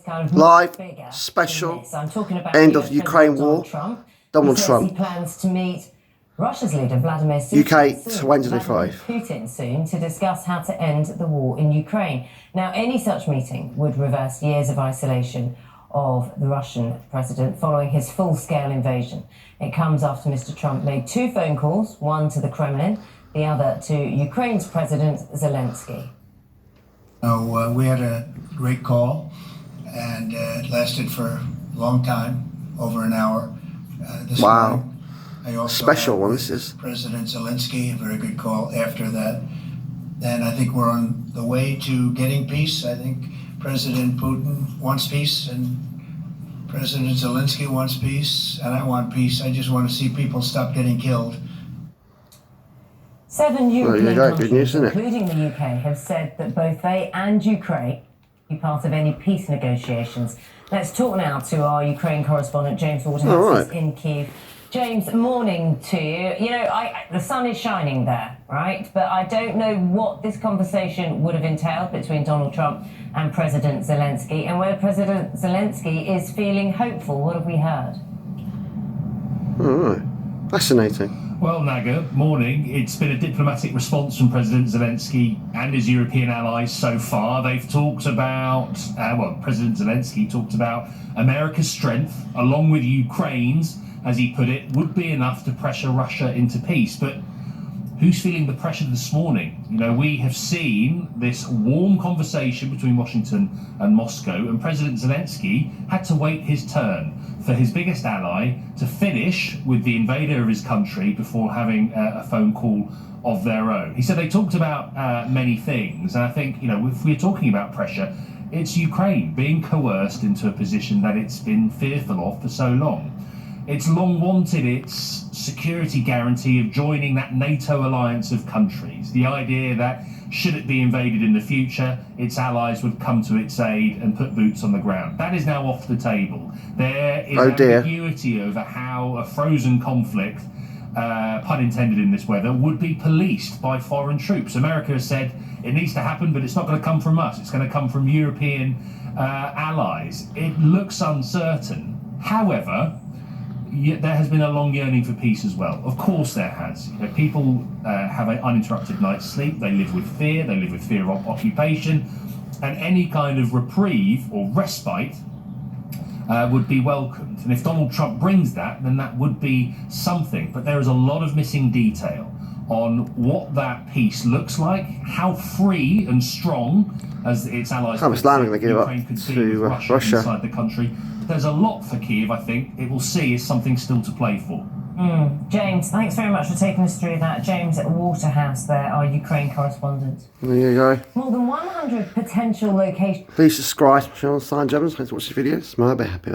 kind of live, special, I'm talking about end of Ukraine war. Donald Trump. He plans to meet Russia's leader Vladimir Putin UK 2025. Putin soon to discuss how to end the war in Ukraine. Now, any such meeting would reverse years of isolation of the Russian president following his full-scale invasion. It comes after Mr. Trump made 2 phone calls, one to the Kremlin, the other to Ukraine's President Zelensky. We had a great call, and it lasted for a long time, over an hour. Wow. Morning. I also Special had one, this is. President Zelensky, a very good call after that. And I think we're on the way to getting peace. I think President Putin wants peace, and President Zelensky wants peace, and I want peace. I just want to see people stop getting killed. 7 European Good news, countries, isn't it? including the UK, have said that both they and Ukraine will be part of any peace negotiations. Let's talk now to our Ukraine correspondent, James Waterhouse, in Kyiv. James, morning to you. You know, the sun is shining there, right? But I don't know what this conversation would have entailed between Donald Trump and President Zelensky, and whether President Zelensky is feeling hopeful. What have we heard? All right. Fascinating. Well, Naga, morning. It's been a diplomatic response from President Zelensky and his European allies so far. They've talked about, President Zelensky talked about America's strength, along with Ukraine's, as he put it, would be enough to pressure Russia into peace. But who's feeling the pressure this morning? You know, we have seen this warm conversation between Washington and Moscow, and President Zelensky had to wait his turn for his biggest ally to finish with the invader of his country before having a phone call of their own. He said they talked about many things, and I think, you know, if we're talking about pressure, it's Ukraine being coerced into a position that it's been fearful of for so long. It's long wanted its security guarantee of joining that NATO alliance of countries. The idea that should it be invaded in the future, its allies would come to its aid and put boots on the ground. That is now off the table. There is ambiguity over how a frozen conflict, pun intended in this weather, would be policed by foreign troops. America has said it needs to happen, but it's not going to come from us. It's going to come from European allies. It looks uncertain. However, there has been a long yearning for peace as well. Of course there has. You know, people have an uninterrupted night's sleep. They live with fear. They live with fear of occupation. And any kind of reprieve or respite would be welcomed. And if Donald Trump brings that, then that would be something. But there is a lot of missing detail on what that peace looks like, how free and strong, as its allies Ukraine could be with Russia inside the country. There's a lot for Kyiv, I think. It will see is something still to play for. James, thanks very much for taking us through that. James Waterhouse there, our Ukraine correspondent. There you go. More than 100 potential locations. Please subscribe, Sean Simon Jones. Thanks for watching the video. Smile, be happy,